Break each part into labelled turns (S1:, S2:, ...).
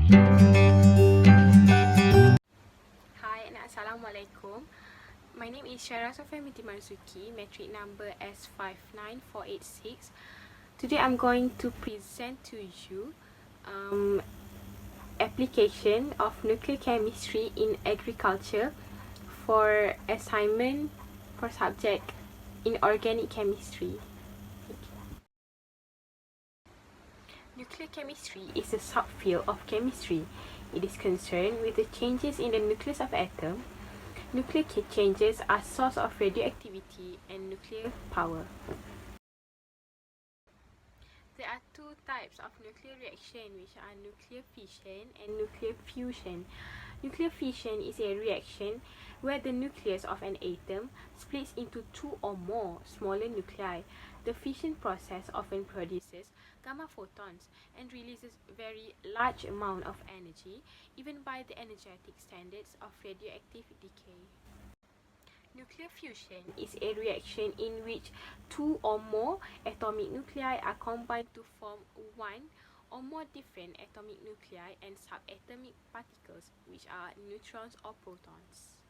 S1: Hi and Assalamualaikum. My name is Shahira Sofea binti Marzuki, metric number S59486. Today I'm going to present to you application of nuclear chemistry in agriculture for assignment for subject Inorganic chemistry. Nuclear chemistry is a subfield of chemistry. It is concerned with the changes in the nucleus of atom. Nuclear changes are source of radioactivity and nuclear power. There are two types of nuclear reaction, which are nuclear fission and nuclear fusion. Nuclear fission is a reaction where the nucleus of an atom splits into two or more smaller nuclei. The fission process often produces gamma photons and releases very large amount of energy, even by the energetic standards of radioactive decay. Nuclear fusion is a reaction in which two or more atomic nuclei are combined to form one or more different atomic nuclei and subatomic particles, which are neutrons or protons.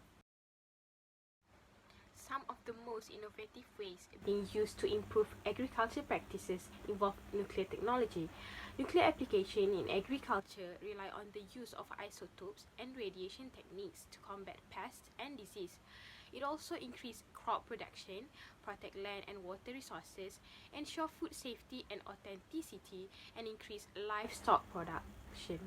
S1: Some of the most innovative ways being used to improve agriculture practices involve nuclear technology. Nuclear application in agriculture rely on the use of isotopes and radiation techniques to combat pests and disease. It also increases crop production, protect land and water resources, ensure food safety and authenticity, and increase livestock production.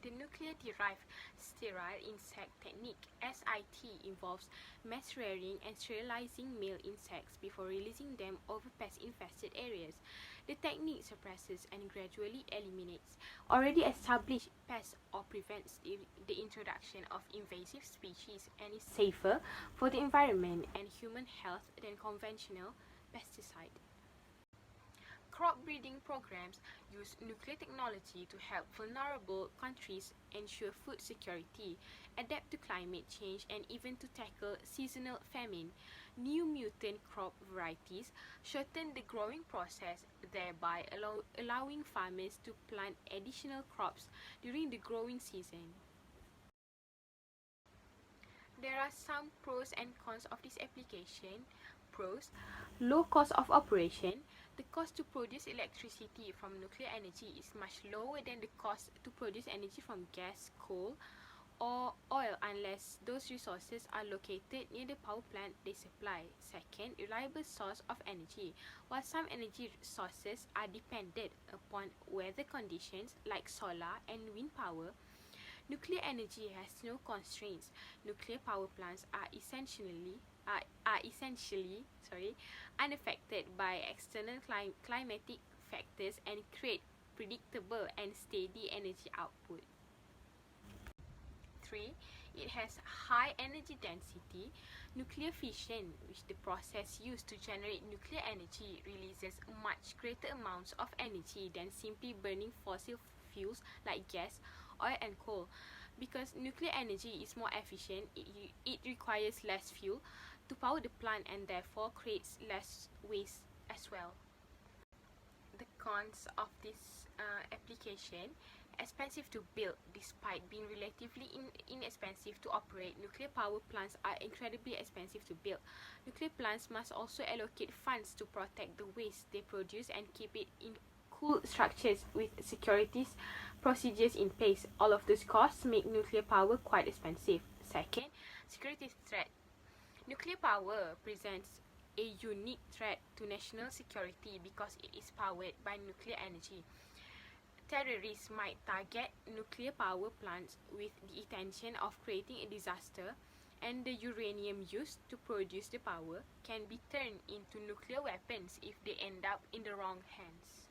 S1: The nuclear-derived sterile insect technique (SIT) involves mass rearing and sterilizing male insects before releasing them over pest-infested areas. The technique suppresses and gradually eliminates already established pests or prevents the introduction of invasive species and is safer for the environment and human health than conventional pesticide. Crop breeding programs use nuclear technology to help vulnerable countries ensure food security, adapt to climate change, and even to tackle seasonal famine. New mutant crop varieties shorten the growing process, thereby allowing farmers to plant additional crops during the growing season. There are some pros and cons of this application. Pros: low cost of operation. The cost to produce electricity from nuclear energy is much lower than the cost to produce energy from gas, coal, or oil unless those resources are located near the power plant they supply. Second, reliable source of energy. While some energy sources are dependent upon weather conditions like solar and wind power, nuclear energy has no constraints. Nuclear power plants are essentially unaffected by external climatic factors and create predictable and steady energy output. 3. It has high energy density. Nuclear fission, which the process used to generate nuclear energy, releases much greater amounts of energy than simply burning fossil fuels like gas, oil and coal. Because nuclear energy is more efficient, it requires less fuel to power the plant and therefore creates less waste as well. The cons of this application: expensive to build. Despite being relatively inexpensive to operate, nuclear power plants are incredibly expensive to build. Nuclear plants must also allocate funds to protect the waste they produce and keep it in cool structures with security procedures in place. All of those costs make nuclear power quite expensive. Second, security threat. Nuclear power presents a unique threat to national security because it is powered by nuclear energy. Terrorists might target nuclear power plants with the intention of creating a disaster, and the uranium used to produce the power can be turned into nuclear weapons if they end up in the wrong hands.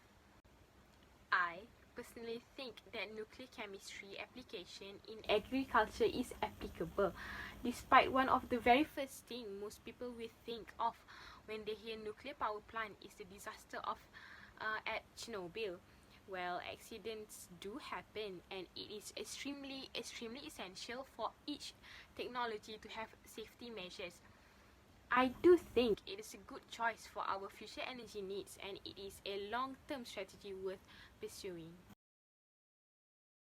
S1: I personally think that nuclear chemistry application in agriculture is applicable, despite one of the very first things most people will think of when they hear nuclear power plant is the disaster of at Chernobyl. Well, accidents do happen, and it is extremely essential for each technology to have safety measures. I do think it is a good choice for our future energy needs, and it is a long-term strategy worth pursuing.